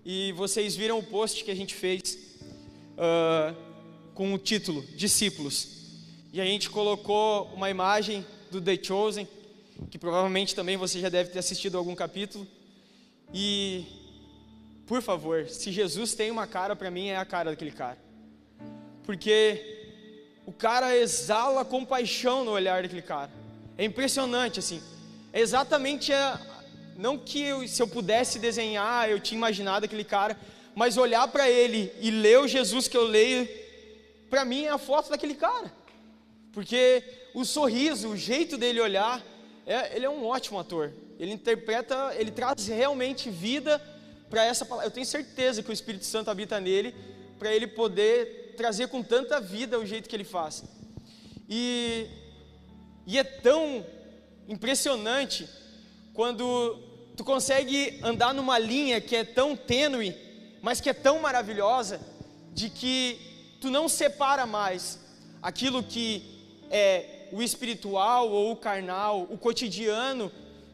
e vocês viram o post que a gente fez com o título Discípulos, e a gente colocou uma imagem do The Chosen, que provavelmente também você já deve ter assistido algum capítulo. E, por favor, se Jesus tem uma cara, para mim é a cara daquele cara, porque o cara exala compaixão no olhar daquele cara. É impressionante, assim. É exatamente não que se eu pudesse desenhar, eu tinha imaginado aquele cara, mas olhar para ele e ler o Jesus que eu leio, para mim é a foto daquele cara, porque o sorriso, o jeito dele olhar, ele é um ótimo ator. Ele interpreta, ele traz realmente vida para essa palavra. Eu tenho certeza que o Espírito Santo habita nele, para ele poder trazer com tanta vida o jeito que ele faz. E é tão impressionante quando tu consegue andar numa linha que é tão tênue, mas que é tão maravilhosa, de que tu não separa mais aquilo que é o espiritual ou o carnal, o cotidiano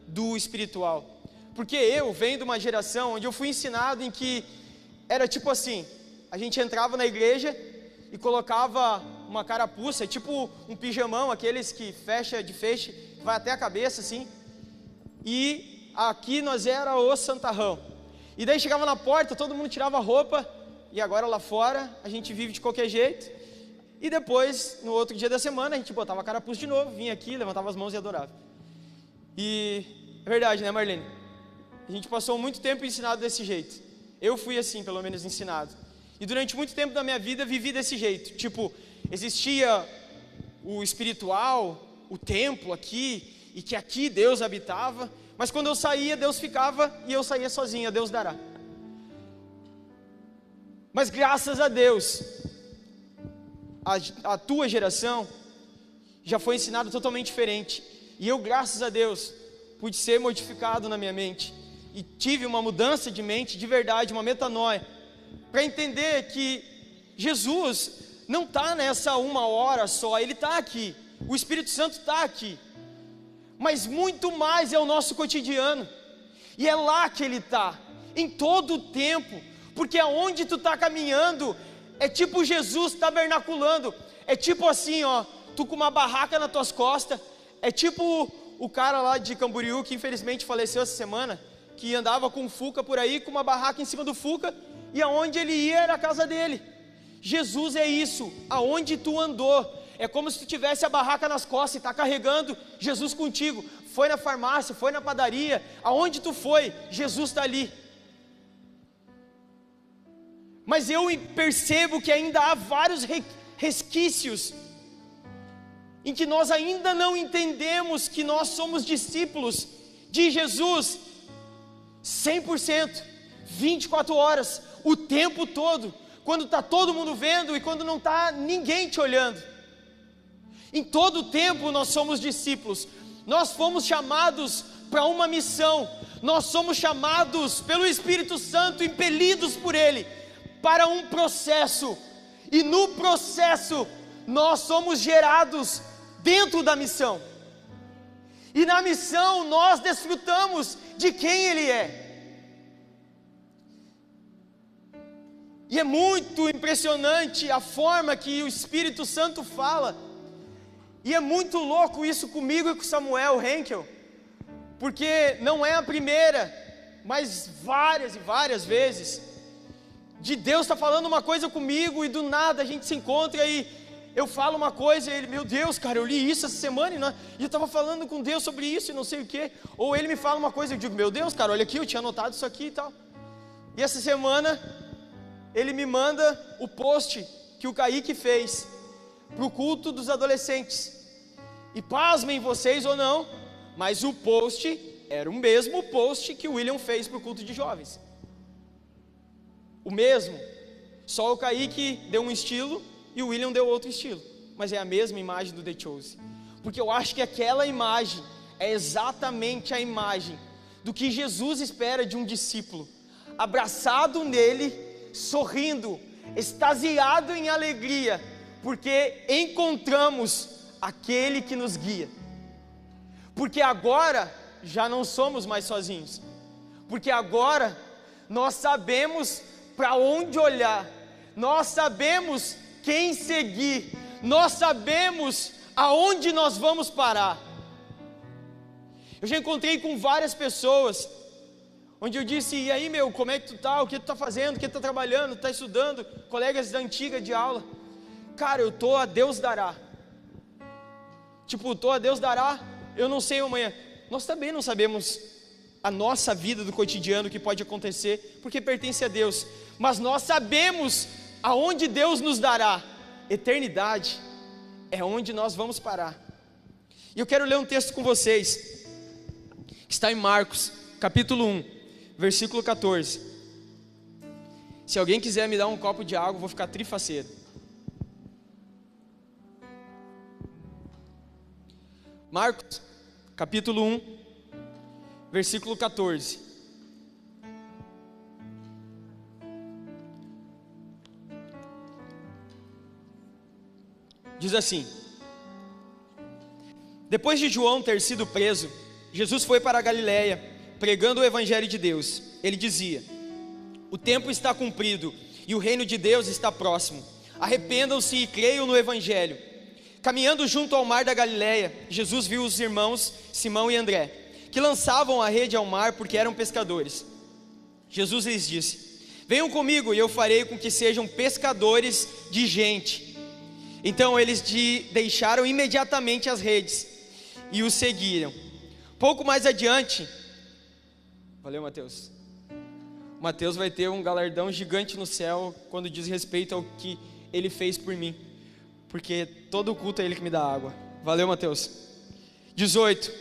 do espiritual. Porque eu venho de uma geração onde eu fui ensinado em que era tipo assim: a gente entrava na igreja e colocava uma carapuça, tipo um pijamão, aqueles que fecha de feixe, que vai até a cabeça assim, e aqui nós era o santarrão. E daí chegava na porta, todo mundo tirava a roupa, e agora lá fora a gente vive de qualquer jeito. E depois, no outro dia da semana, a gente botava a carapuça de novo, vinha aqui, levantava as mãos e adorava. E é verdade, né, Marlene? A gente passou muito tempo ensinado desse jeito. Eu fui assim, pelo menos, ensinado. E durante muito tempo da minha vida vivi desse jeito. Tipo, existia o espiritual, o templo aqui, e que aqui Deus habitava, mas quando eu saía, Deus ficava, e eu saía sozinho, a Deus dará. Mas graças a Deus, a tua geração já foi ensinada totalmente diferente. E eu, graças a Deus, pude ser modificado na minha mente, e tive uma mudança de mente de verdade, uma metanoia, para entender que Jesus não está nessa uma hora só, Ele está aqui, o Espírito Santo está aqui, mas muito mais é o nosso cotidiano, e é lá que Ele está, em todo o tempo, porque aonde tu está caminhando, é tipo Jesus tabernaculando, é tipo assim, ó, tu com uma barraca nas tuas costas, é tipo o cara lá de Camboriú, que infelizmente faleceu essa semana, que andava com o Fuca por aí, com uma barraca em cima do Fuca, e aonde ele ia era a casa dele. Jesus é isso, aonde tu andou, é como se tu tivesse a barraca nas costas e está carregando Jesus contigo. Foi na farmácia, foi na padaria, aonde tu foi, Jesus está ali. Mas eu percebo que ainda há vários resquícios em que nós ainda não entendemos que nós somos discípulos de Jesus 100%, 24 horas, o tempo todo, quando está todo mundo vendo e quando não está ninguém te olhando. Em todo o tempo nós somos discípulos, nós fomos chamados para uma missão, nós somos chamados pelo Espírito Santo, impelidos por Ele, para um processo, e no processo nós somos gerados dentro da missão, e na missão nós desfrutamos de quem Ele é. E é muito impressionante a forma que o Espírito Santo fala, e é muito louco isso comigo e com Samuel Henkel, porque não é a primeira, mas várias e várias vezes, de Deus estar falando uma coisa comigo, e do nada a gente se encontra e eu falo uma coisa, e ele, meu Deus, cara, eu li isso essa semana, e eu estava falando com Deus sobre isso e não sei o que, ou ele me fala uma coisa e eu digo, meu Deus, cara, olha aqui, eu tinha anotado isso aqui e tal. E essa semana ele me manda o post que o Kaique fez para o culto dos adolescentes, e pasmem vocês ou não, mas o post era o mesmo post que o William fez para o culto de jovens, o mesmo, só o Kaique deu um estilo e o William deu outro estilo, mas é a mesma imagem do The Chosen, porque eu acho que aquela imagem é exatamente a imagem do que Jesus espera de um discípulo, abraçado nele, sorrindo, extasiado em alegria, porque encontramos aquele que nos guia, porque agora já não somos mais sozinhos, porque agora nós sabemos para onde olhar, nós sabemos quem seguir, nós sabemos aonde nós vamos parar. Eu já encontrei com várias pessoas, onde eu disse: e aí, meu, como é que tu tá? O que tu tá fazendo? O que tu tá trabalhando? Tu tá estudando? Colegas da antiga de aula. Cara, eu tô a Deus dará. Tipo, tô a Deus dará, eu não sei amanhã. Nós também não sabemos a nossa vida do cotidiano, que pode acontecer, porque pertence a Deus. Mas nós sabemos aonde Deus nos dará. Eternidade é onde nós vamos parar. E eu quero ler um texto com vocês, que está em Marcos, capítulo 1, versículo 14. Se alguém quiser me dar um copo de água, eu vou ficar trifaceiro. Marcos, capítulo 1, versículo 14. Diz assim: depois de João ter sido preso, Jesus foi para a Galiléia, pregando o evangelho de Deus. Ele dizia: o tempo está cumprido e o reino de Deus está próximo. Arrependam-se e creiam no evangelho. Caminhando junto ao mar da Galiléia, Jesus viu os irmãos Simão e André, que lançavam a rede ao mar porque eram pescadores. Jesus lhes disse: venham comigo e eu farei com que sejam pescadores de gente. Então eles deixaram imediatamente as redes e os seguiram. Pouco mais adiante, valeu, Mateus. O Mateus vai ter um galardão gigante no céu quando diz respeito ao que ele fez por mim, porque todo culto é ele que me dá água. Valeu, Mateus. 18.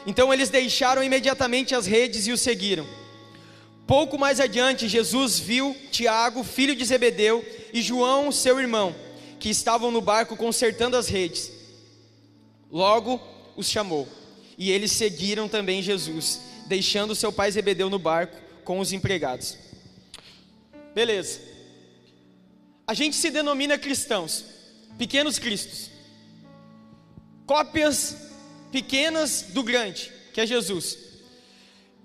Então eles deixaram imediatamente as redes e o seguiram. Pouco mais adiante, Jesus viu Tiago, filho de Zebedeu, e João, seu irmão, que estavam no barco consertando as redes. Logo os chamou, e eles seguiram também Jesus, deixando seu pai Zebedeu no barco com os empregados. Beleza. A gente se denomina cristãos, pequenos cristos, cópias pequenas do grande, que é Jesus.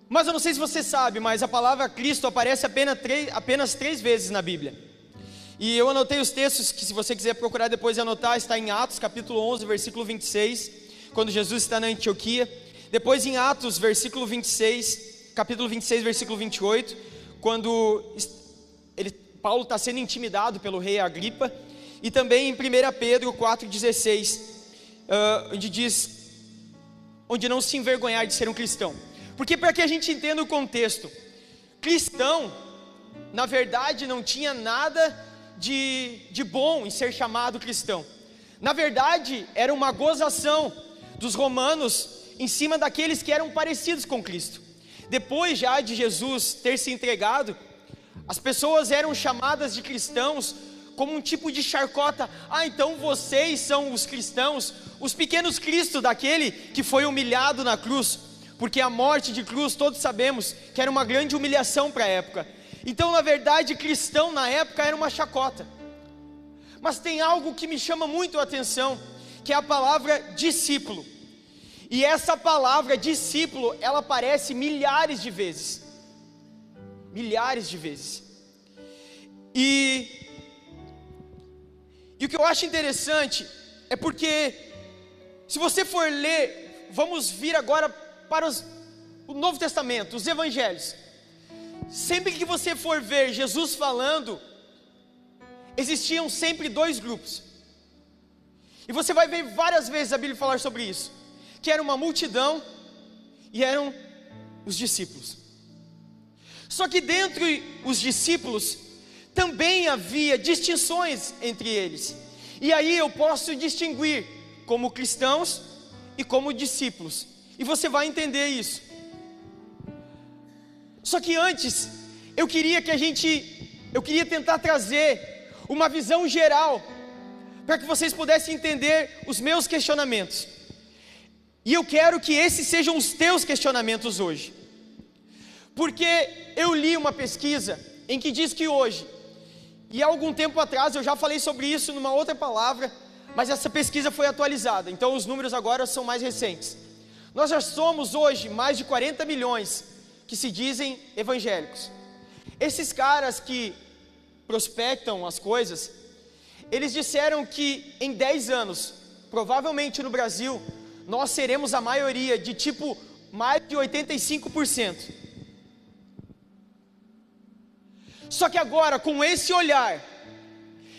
Mas eu não sei se você sabe, mas a palavra Cristo aparece apenas 3 vezes na Bíblia. E eu anotei os textos, que se você quiser procurar depois e anotar, está em Atos capítulo 11, versículo 26, quando Jesus está na Antioquia. Depois em Atos, capítulo 26, versículo 28, quando Paulo está sendo intimidado pelo rei Agripa. E também em 1 Pedro 4,16, onde diz: onde não se envergonhar de ser um cristão. Porque, para que a gente entenda o contexto, cristão, na verdade, não tinha nada de bom em ser chamado cristão. Na verdade, era uma gozação dos romanos em cima daqueles que eram parecidos com Cristo. Depois já de Jesus ter se entregado, as pessoas eram chamadas de cristãos como um tipo de chacota. Ah, então vocês são os cristãos, os pequenos cristos daquele que foi humilhado na cruz. Porque a morte de cruz, todos sabemos que era uma grande humilhação para a época. Então, na verdade, cristão na época era uma chacota. Mas tem algo que me chama muito a atenção, que é a palavra discípulo. E essa palavra discípulo, ela aparece milhares de vezes. Milhares de vezes. E o que eu acho interessante é porque, se você for ler, vamos vir agora para o Novo Testamento, os Evangelhos. Sempre que você for ver Jesus falando, existiam sempre 2 grupos. E você vai ver várias vezes a Bíblia falar sobre isso, que era uma multidão e eram os discípulos. Só que dentre os discípulos também havia distinções entre eles. E aí eu posso distinguir como cristãos e como discípulos. E você vai entender isso. Só que antes, eu queria tentar trazer uma visão geral, para que vocês pudessem entender os meus questionamentos. E eu quero que esses sejam os teus questionamentos hoje. Porque eu li uma pesquisa em que diz que hoje, e há algum tempo atrás eu já falei sobre isso numa outra palavra, mas essa pesquisa foi atualizada, então os números agora são mais recentes. Nós já somos hoje mais de 40 milhões que se dizem evangélicos. Esses caras que prospectam as coisas, eles disseram que em 10 anos, provavelmente no Brasil, nós seremos a maioria, de tipo mais de 85%. Só que agora, com esse olhar,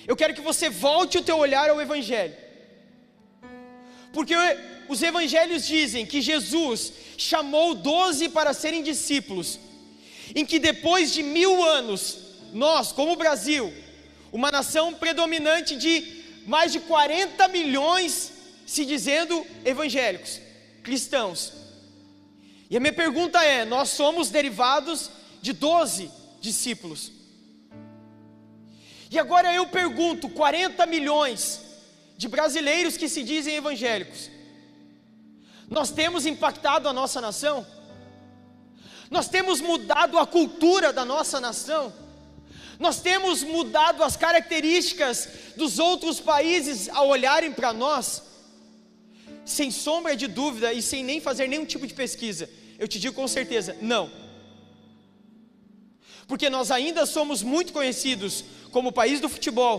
eu quero que você volte o teu olhar ao Evangelho, porque os Evangelhos dizem que Jesus chamou 12 para serem discípulos, em que depois de 1000 anos, nós, como Brasil, uma nação predominante de mais de 40 milhões, se dizendo evangélicos, cristãos. E a minha pergunta é: nós somos derivados de 12 discípulos. E agora eu pergunto, 40 milhões de brasileiros que se dizem evangélicos, nós temos impactado a nossa nação? Nós temos mudado a cultura da nossa nação? Nós temos mudado as características dos outros países ao olharem para nós? Sem sombra de dúvida e sem nem fazer nenhum tipo de pesquisa, eu te digo com certeza, não. Porque nós ainda somos muito conhecidos como o país do futebol,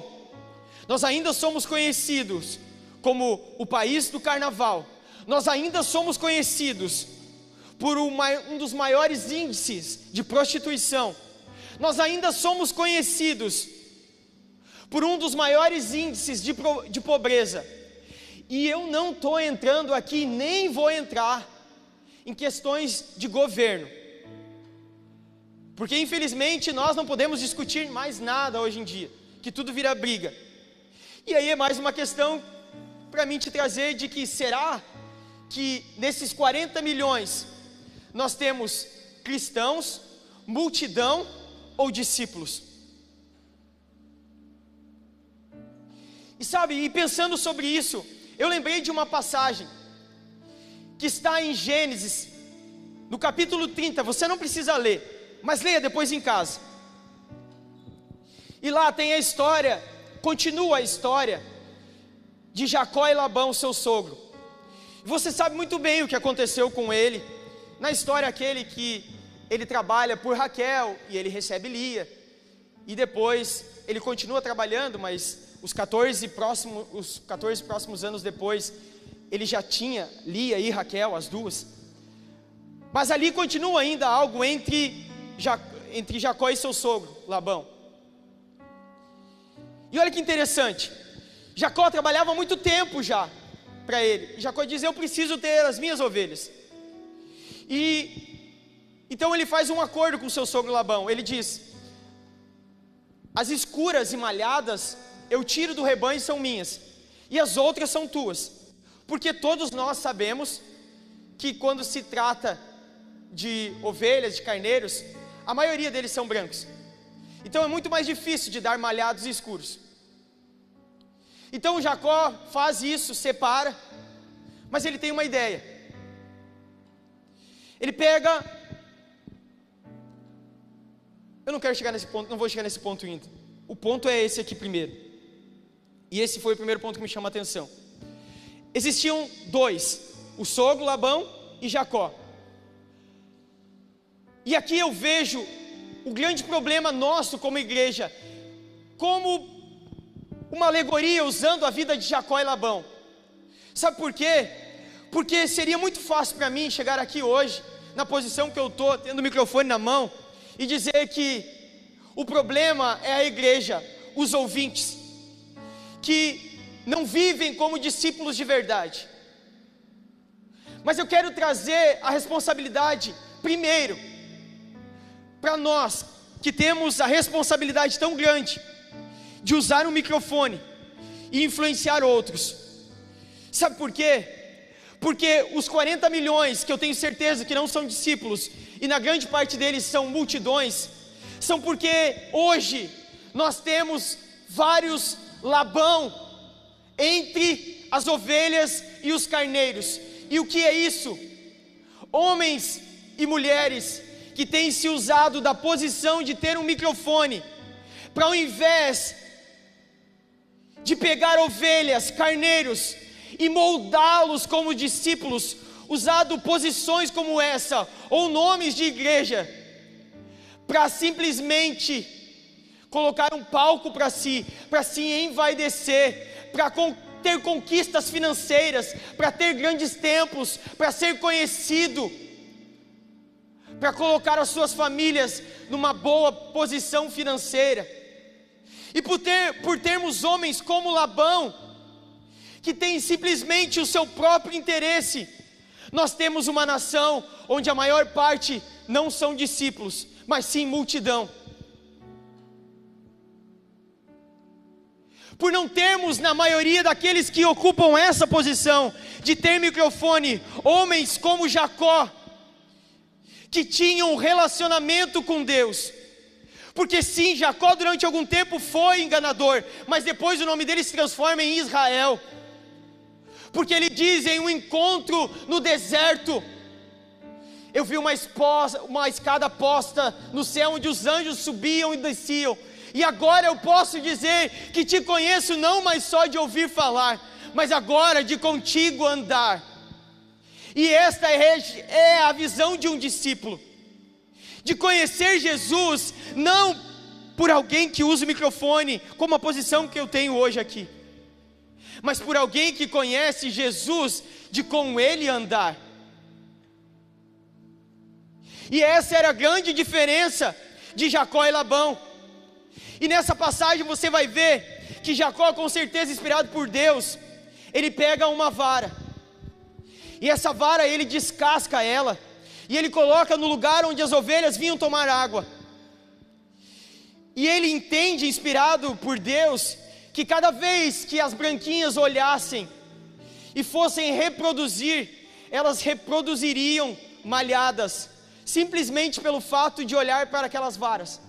nós ainda somos conhecidos como o país do carnaval, nós ainda somos conhecidos por um dos maiores índices de prostituição, nós ainda somos conhecidos por um dos maiores índices de pobreza. E eu não estou entrando aqui, nem vou entrar em questões de governo, porque infelizmente nós não podemos discutir mais nada hoje em dia, que tudo vira briga. E aí é mais uma questão para mim te trazer de que será que nesses 40 milhões nós temos cristãos, multidão ou discípulos? E sabe, e pensando sobre isso, eu lembrei de uma passagem que está em Gênesis, no capítulo 30, você não precisa ler, mas leia depois em casa. E lá tem a história, continua a história de Jacó e Labão, seu sogro. Você sabe muito bem o que aconteceu com ele. Na história aquele que ele trabalha por Raquel e ele recebe Lia, e depois ele continua trabalhando, mas os 14 próximos anos depois, ele já tinha Lia e Raquel, as duas. Mas ali continua ainda algo entre Jacó e seu sogro, Labão. E olha que interessante, Jacó trabalhava há muito tempo já para ele. Jacó diz: eu preciso ter as minhas ovelhas. E então ele faz um acordo com seu sogro Labão. Ele diz: as escuras e malhadas eu tiro do rebanho, são minhas, e as outras são tuas, porque todos nós sabemos que quando se trata de ovelhas, de carneiros, a maioria deles são brancos, então é muito mais difícil de dar malhados e escuros. Então Jacó faz isso, separa, mas ele tem uma ideia. Ele pega, eu não quero chegar nesse ponto, não vou chegar nesse ponto ainda. O ponto é esse aqui primeiro. E esse foi o primeiro ponto que me chama a atenção. Existiam dois, o sogro Labão e Jacó. E aqui eu vejo o grande problema nosso como igreja, como uma alegoria usando a vida de Jacó e Labão. Sabe por quê? Porque seria muito fácil para mim chegar aqui hoje, na posição que eu estou, tendo o microfone na mão, e dizer que o problema é a igreja, os ouvintes, que não vivem como discípulos de verdade. Mas eu quero trazer a responsabilidade, primeiro, para nós, que temos a responsabilidade tão grande, de usar um microfone, e influenciar outros. Sabe por quê? Porque os 40 milhões, que eu tenho certeza que não são discípulos, e na grande parte deles são multidões, são porque hoje nós temos vários Labão entre as ovelhas e os carneiros. E o que é isso? Homens e mulheres que têm se usado da posição de ter um microfone, para ao invés de pegar ovelhas, carneiros, e moldá-los como discípulos, usado posições como essa, ou nomes de igreja, para simplesmente colocar um palco para se envaidecer, para ter conquistas financeiras, para ter grandes templos, para ser conhecido, para colocar as suas famílias numa boa posição financeira. E por termos homens como Labão, que tem simplesmente o seu próprio interesse, nós temos uma nação onde a maior parte não são discípulos, mas sim multidão. Por não termos, na maioria daqueles que ocupam essa posição, de ter microfone, homens como Jacó, que tinham um relacionamento com Deus. Porque sim, Jacó durante algum tempo foi enganador, mas depois o nome dele se transforma em Israel. Porque ele diz em um encontro no deserto: eu vi uma escada posta no céu, onde os anjos subiam e desciam, e agora eu posso dizer que te conheço não mais só de ouvir falar, mas agora de contigo andar. E esta é a visão de um discípulo, de conhecer Jesus, não por alguém que usa o microfone, como a posição que eu tenho hoje aqui, mas por alguém que conhece Jesus, de com Ele andar. E essa era a grande diferença de Jacó e Labão. E nessa passagem você vai ver que Jacó, com certeza inspirado por Deus, ele pega uma vara, e essa vara ele descasca ela, e ele coloca no lugar onde as ovelhas vinham tomar água. E ele entende, inspirado por Deus, que cada vez que as branquinhas olhassem e fossem reproduzir, elas reproduziriam malhadas, simplesmente pelo fato de olhar para aquelas varas.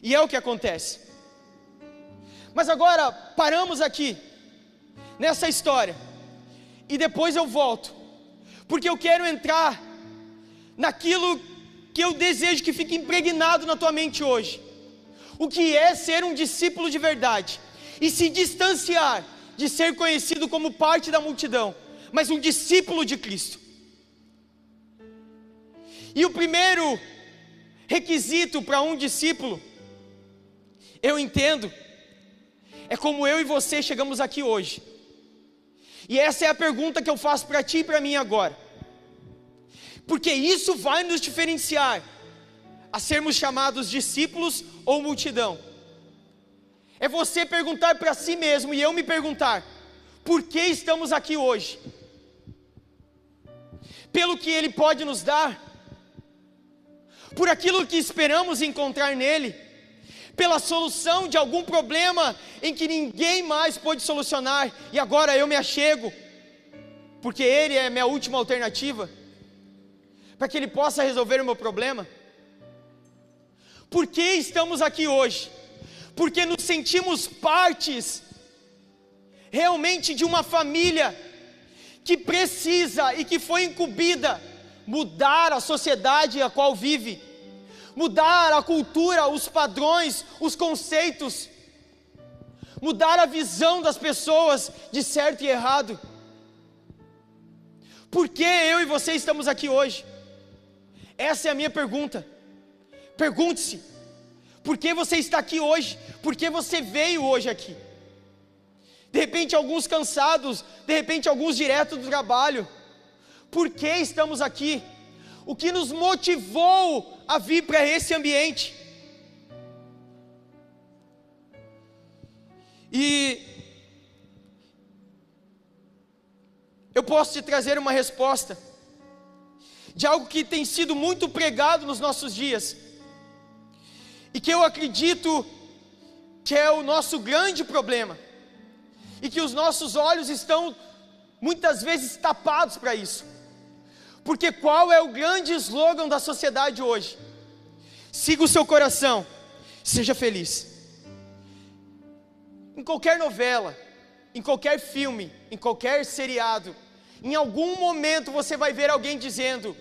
E é o que acontece. Mas agora paramos aqui nessa história, e depois eu volto, porque eu quero entrar naquilo que eu desejo que fique impregnado na tua mente hoje: o que é ser um discípulo de verdade, e se distanciar de ser conhecido como parte da multidão, mas um discípulo de Cristo. E o primeiro requisito para um discípulo, eu entendo, é como eu e você chegamos aqui hoje. E essa é a pergunta que eu faço para ti e para mim agora, porque isso vai nos diferenciar a sermos chamados discípulos ou multidão. É você perguntar para si mesmo, e eu me perguntar: por que estamos aqui hoje? Pelo que Ele pode nos dar? Por aquilo que esperamos encontrar nele? Pela solução de algum problema em que ninguém mais pôde solucionar, e agora eu me achego, porque Ele é minha última alternativa, para que Ele possa resolver o meu problema? Por que estamos aqui hoje? Porque nos sentimos partes realmente de uma família que precisa e que foi incumbida mudar a sociedade a qual vive, mudar a cultura, os padrões, os conceitos, mudar a visão das pessoas de certo e errado. Por que eu e você estamos aqui hoje? Essa é a minha pergunta. Pergunte-se: por que você está aqui hoje? Por que você veio hoje aqui? De repente alguns cansados, de repente alguns direto do trabalho. Por que estamos aqui? O que nos motivou a vir para esse ambiente? E eu posso te trazer uma resposta de algo que tem sido muito pregado nos nossos dias, e que eu acredito que é o nosso grande problema, e que os nossos olhos estão muitas vezes tapados para isso. Porque qual é o grande slogan da sociedade hoje? Siga o seu coração, seja feliz. Em qualquer novela, em qualquer filme, em qualquer seriado, em algum momento você vai ver alguém dizendo,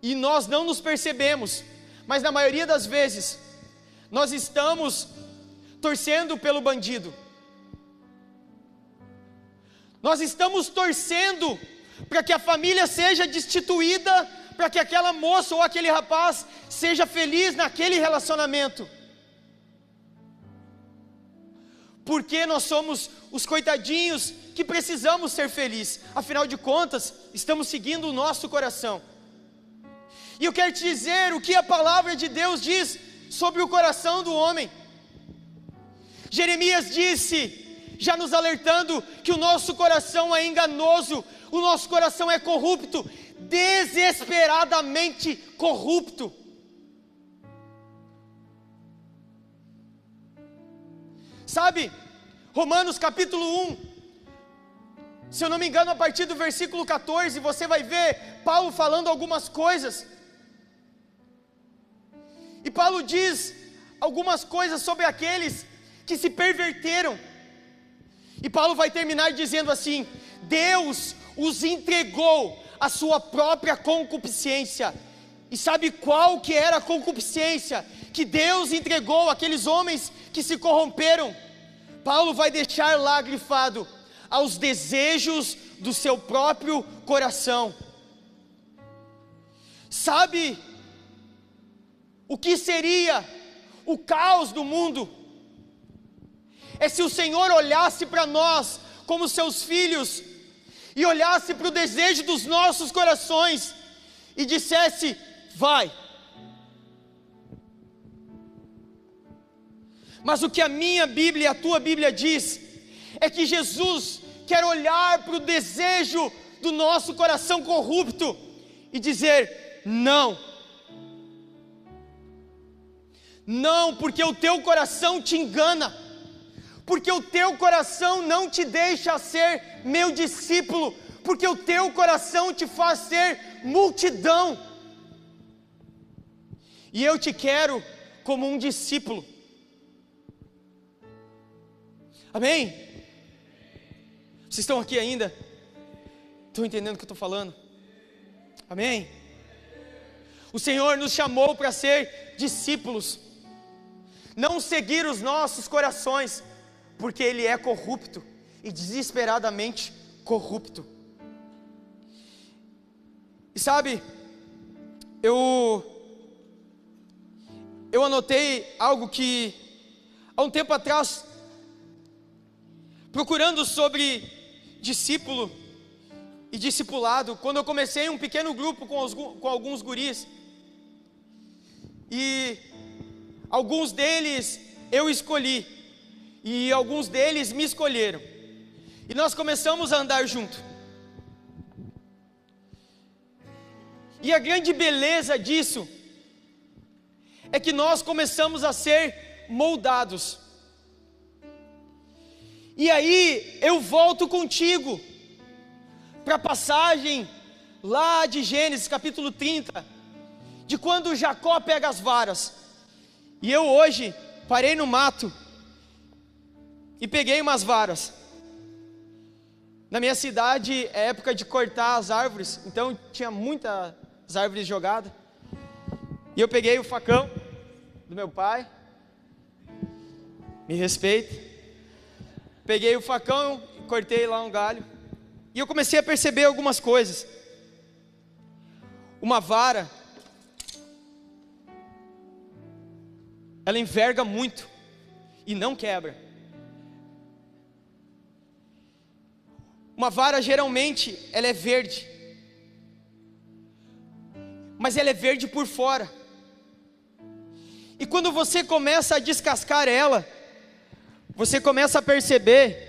e nós não nos percebemos, mas na maioria das vezes, nós estamos torcendo pelo bandido. Nós estamos torcendo para que a família seja destituída, para que aquela moça ou aquele rapaz seja feliz naquele relacionamento. Porque nós somos os coitadinhos que precisamos ser felizes. Afinal de contas, estamos seguindo o nosso coração. E eu quero te dizer o que a palavra de Deus diz sobre o coração do homem. Jeremias disse, já nos alertando, que o nosso coração é enganoso, o nosso coração é corrupto, desesperadamente corrupto. Sabe, Romanos capítulo 1, se eu não me engano, a partir do versículo 14, você vai ver Paulo falando algumas coisas. E Paulo diz algumas coisas sobre aqueles que se perverteram. E Paulo vai terminar dizendo assim: Deus os entregou à sua própria concupiscência. E sabe qual que era a concupiscência que Deus entregou àqueles homens que se corromperam? Paulo vai deixar lá grifado: aos desejos do seu próprio coração. Sabe o que seria o caos do mundo? É se o Senhor olhasse para nós como seus filhos e olhasse para o desejo dos nossos corações e dissesse: vai. Mas o que a minha Bíblia e a tua Bíblia diz é que Jesus quer olhar para o desejo do nosso coração corrupto e dizer: não. Não, porque o teu coração te engana, porque o teu coração não te deixa ser meu discípulo, porque o teu coração te faz ser multidão. E eu te quero como um discípulo. Amém? Vocês estão aqui ainda? Estão entendendo o que eu estou falando? Amém? O Senhor nos chamou para ser discípulos, não seguir os nossos corações, porque ele é corrupto e desesperadamente corrupto. E sabe, eu anotei algo que há um tempo atrás, procurando sobre discípulo e discipulado, quando eu comecei um pequeno grupo com alguns guris, e alguns deles eu escolhi, e alguns deles me escolheram, e nós começamos a andar junto. E a grande beleza disso é que nós começamos a ser moldados. E aí eu volto contigo para a passagem lá de Gênesis capítulo 30, de quando Jacó pega as varas. E eu hoje parei no mato e peguei umas varas. Na minha cidade é época de cortar as árvores, então tinha muitas árvores jogadas. E eu peguei o facão do meu pai, me respeita. Peguei o facão e cortei lá um galho. E eu comecei a perceber algumas coisas. Uma vara, ela enverga muito e não quebra. Uma vara geralmente ela é verde, mas ela é verde por fora. E quando você começa a descascar ela, você começa a perceber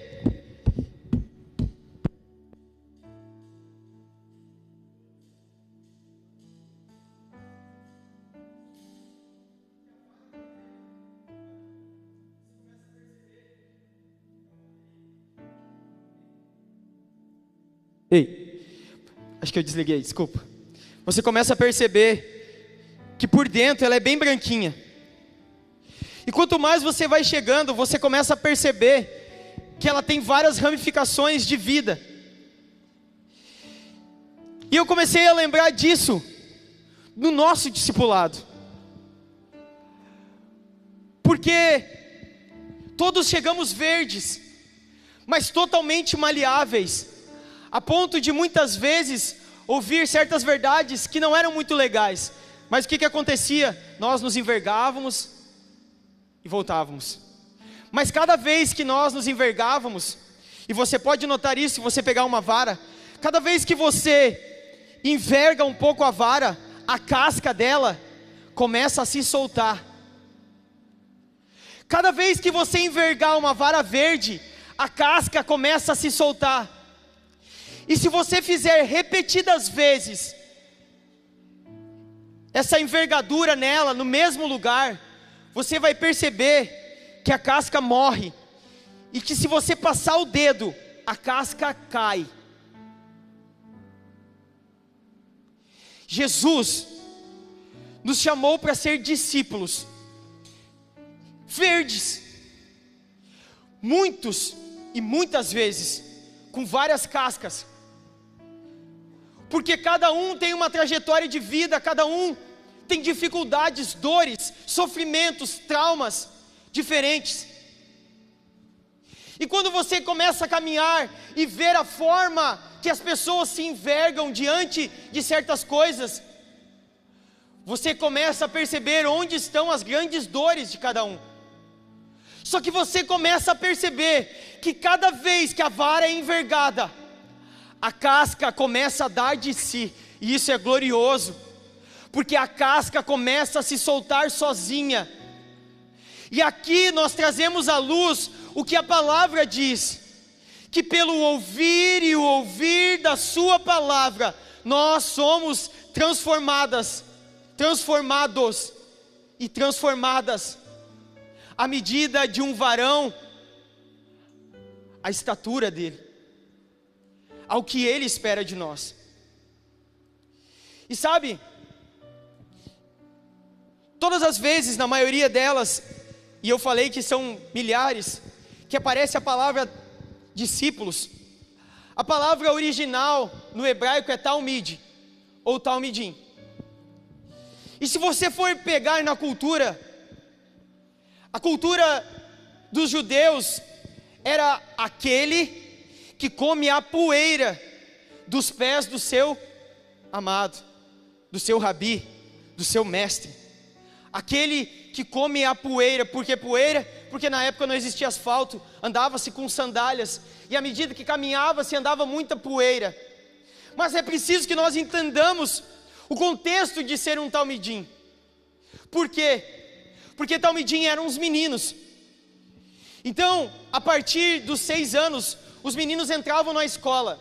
acho que eu desliguei, desculpa. Você começa a perceber que por dentro ela é bem branquinha. E quanto mais você vai chegando, você começa a perceber que ela tem várias ramificações de vida. E eu comecei a lembrar disso no nosso discipulado. Porque todos chegamos verdes, mas totalmente maleáveis, a ponto de muitas vezes ouvir certas verdades que não eram muito legais. Mas o que acontecia? Nós nos envergávamos e voltávamos. Mas cada vez que nós nos envergávamos, e você pode notar isso se você pegar uma vara, cada vez que você enverga um pouco a vara, a casca dela começa a se soltar. Cada vez que você envergar uma vara verde, a casca começa a se soltar. E se você fizer repetidas vezes essa envergadura nela, no mesmo lugar, você vai perceber que a casca morre. E que se você passar o dedo, a casca cai. Jesus nos chamou para ser discípulos verdes, muitos e muitas vezes com várias cascas, porque cada um tem uma trajetória de vida, cada um tem dificuldades, dores, sofrimentos, traumas diferentes. E quando você começa a caminhar e ver a forma que as pessoas se envergam diante de certas coisas, você começa a perceber onde estão as grandes dores de cada um. Só que você começa a perceber que cada vez que a vara é envergada, a casca começa a dar de si, e isso é glorioso, porque a casca começa a se soltar sozinha. E aqui nós trazemos à luz o que a palavra diz, que pelo ouvir e o ouvir da sua palavra, nós somos transformados e transformadas, à medida de um varão, a estatura dele, ao que ele espera de nós. E sabe, todas as vezes, na maioria delas, e eu falei que são milhares, que aparece a palavra discípulos, a palavra original no hebraico é talmid, ou talmidim. E se você for pegar na cultura, a cultura dos judeus era aquele que come a poeira dos pés do seu amado, do seu rabi, do seu mestre. Aquele que come a poeira, por que poeira? Porque na época não existia asfalto, andava-se com sandálias, e à medida que caminhava-se andava muita poeira. Mas é preciso que nós entendamos o contexto de ser um talmidim. Por quê? Porque talmidim eram os meninos. Então, a partir dos 6 anos, os meninos entravam na escola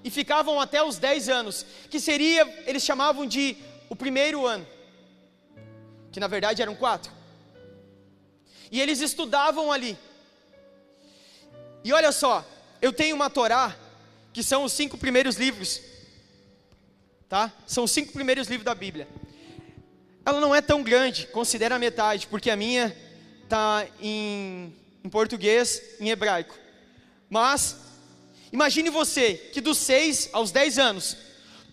e ficavam até os 10 anos, que seria, eles chamavam de o primeiro ano, que na verdade eram 4. E eles estudavam ali. E olha só, eu tenho uma Torá, que são os 5 primeiros livros, tá? São os 5 primeiros livros da Bíblia. Ela não é tão grande, considera a metade, porque a minha está em português, em hebraico. Mas, imagine você, que dos 6 aos 10 anos,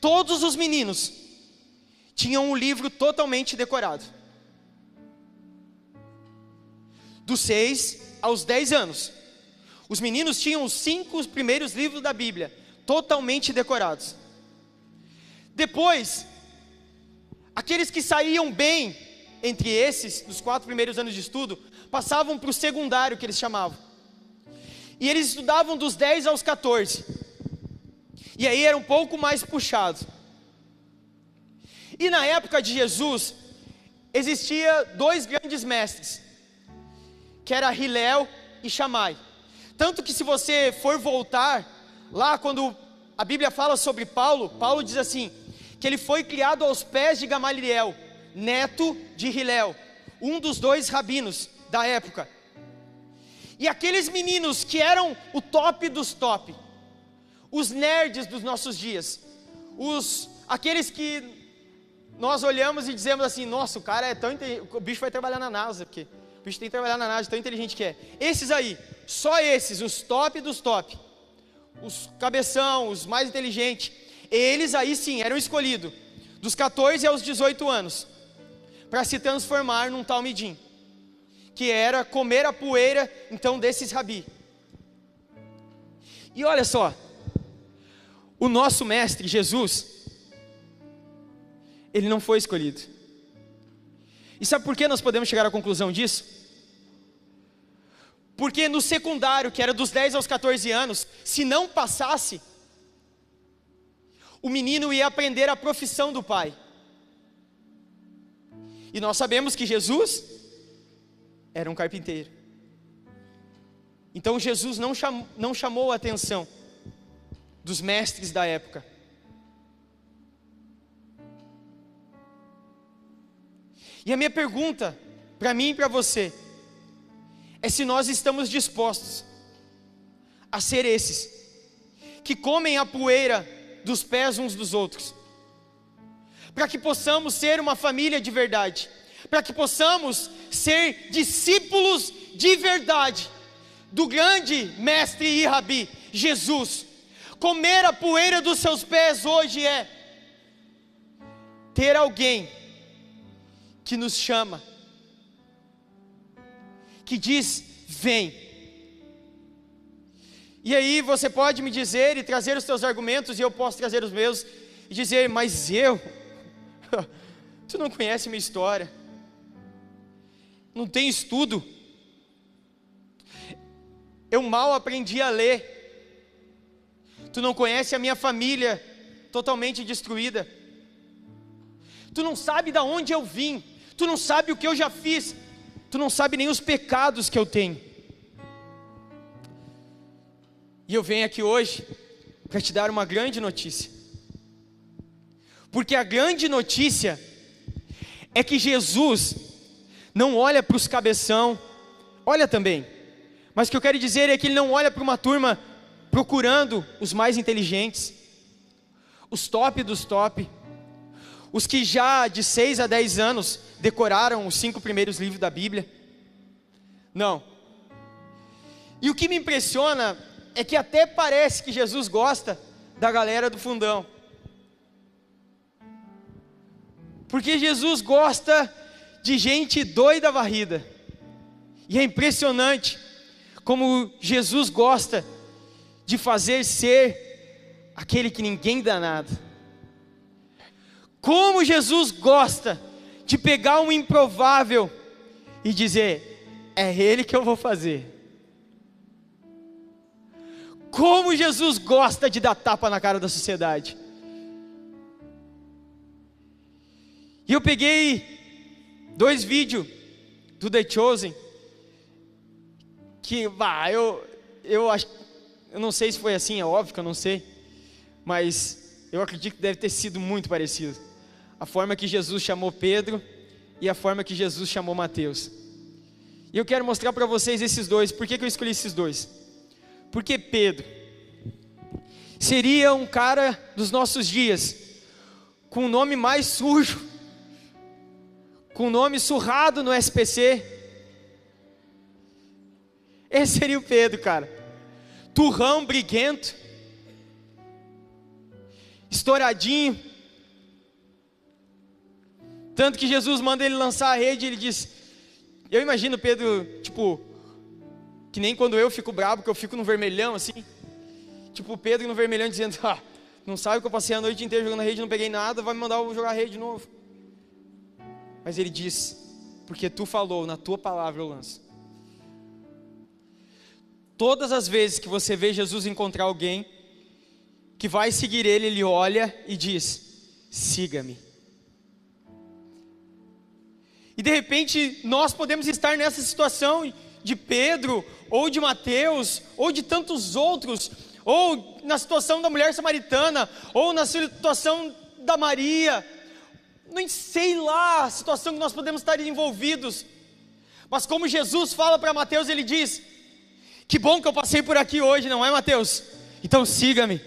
todos os meninos tinham um livro totalmente decorado. Dos 6 aos 10 anos, os meninos tinham os 5 primeiros livros da Bíblia, totalmente decorados. Depois, aqueles que saíam bem, entre esses, dos 4 primeiros anos de estudo, passavam para o secundário, que eles chamavam. E eles estudavam dos 10 aos 14. E aí era um pouco mais puxado. E na época de Jesus, existia 2 grandes mestres, que era Hilel e Shammai. Tanto que se você for voltar, lá quando a Bíblia fala sobre Paulo, Paulo diz assim, que ele foi criado aos pés de Gamaliel, neto de Hilel, um dos 2 rabinos da época. E aqueles meninos que eram o top dos top, os nerds dos nossos dias, aqueles que nós olhamos e dizemos assim, nossa, o cara é tão inteligente, o bicho vai trabalhar na NASA, porque o bicho tem que trabalhar na NASA, tão inteligente que é. Esses aí, só esses, os top dos top, os cabeção, os mais inteligentes, eles aí sim eram escolhidos, dos 14 aos 18 anos, para se transformar num talmidim, que era comer a poeira, então, desses rabi. E olha só, o nosso mestre Jesus, ele não foi escolhido. E sabe por que nós podemos chegar à conclusão disso? Porque no secundário, que era dos 10 aos 14 anos, se não passasse, o menino ia aprender a profissão do pai. E nós sabemos que Jesus era um carpinteiro. Então Jesus não chamou a atenção dos mestres da época. E a minha pergunta para mim e para você é se nós estamos dispostos a ser esses que comem a poeira dos pés uns dos outros, para que possamos ser uma família de verdade, para que possamos ser discípulos de verdade do grande mestre e rabi, Jesus. Comer a poeira dos seus pés hoje é ter alguém que nos chama, que diz, vem. E aí você pode me dizer e trazer os seus argumentos, e eu posso trazer os meus, e dizer, mas tu não conhece minha história, não tem estudo, eu mal aprendi a ler, tu não conhece a minha família totalmente destruída, tu não sabe de onde eu vim, tu não sabe o que eu já fiz, tu não sabe nem os pecados que eu tenho. E eu venho aqui hoje para te dar uma grande notícia, porque a grande notícia é que Jesus não olha para os cabeção, olha também, mas o que eu quero dizer é que Ele não olha para uma turma procurando os mais inteligentes, os top dos top, os que já de 6 a 10 anos decoraram os 5 primeiros livros da Bíblia. Não. E o que me impressiona é que até parece que Jesus gosta da galera do fundão, porque Jesus gosta de gente doida varrida. E é impressionante como Jesus gosta de fazer ser aquele que ninguém dá nada. Como Jesus gosta de pegar um improvável e dizer, é Ele que eu vou fazer. Como Jesus gosta de dar tapa na cara da sociedade. E eu peguei 2 vídeos do The Chosen, que eu acho, eu não sei se foi assim, é óbvio que eu não sei, mas eu acredito que deve ter sido muito parecido. A forma que Jesus chamou Pedro e a forma que Jesus chamou Mateus. E eu quero mostrar para vocês esses dois. Por que eu escolhi esses dois? Porque Pedro seria um cara dos nossos dias com o nome mais sujo, com o nome surrado no SPC. Esse seria o Pedro, cara. Turrão, briguento, estouradinho. Tanto que Jesus manda ele lançar a rede, ele diz, eu imagino Pedro, tipo, que nem quando eu fico bravo, que eu fico no vermelhão assim, tipo Pedro no vermelhão dizendo, não sabe que eu passei a noite inteira jogando a rede, não peguei nada, vai me mandar eu jogar a rede de novo. Mas ele diz, porque tu falou, na tua palavra eu lanço. Todas as vezes que você vê Jesus encontrar alguém que vai seguir ele, ele olha e diz, siga-me. E de repente nós podemos estar nessa situação de Pedro, ou de Mateus, ou de tantos outros, ou na situação da mulher samaritana, ou na situação da Maria, nem sei lá a situação que nós podemos estar envolvidos, mas como Jesus fala para Mateus, ele diz, que bom que eu passei por aqui hoje, não é Mateus? Então siga-me.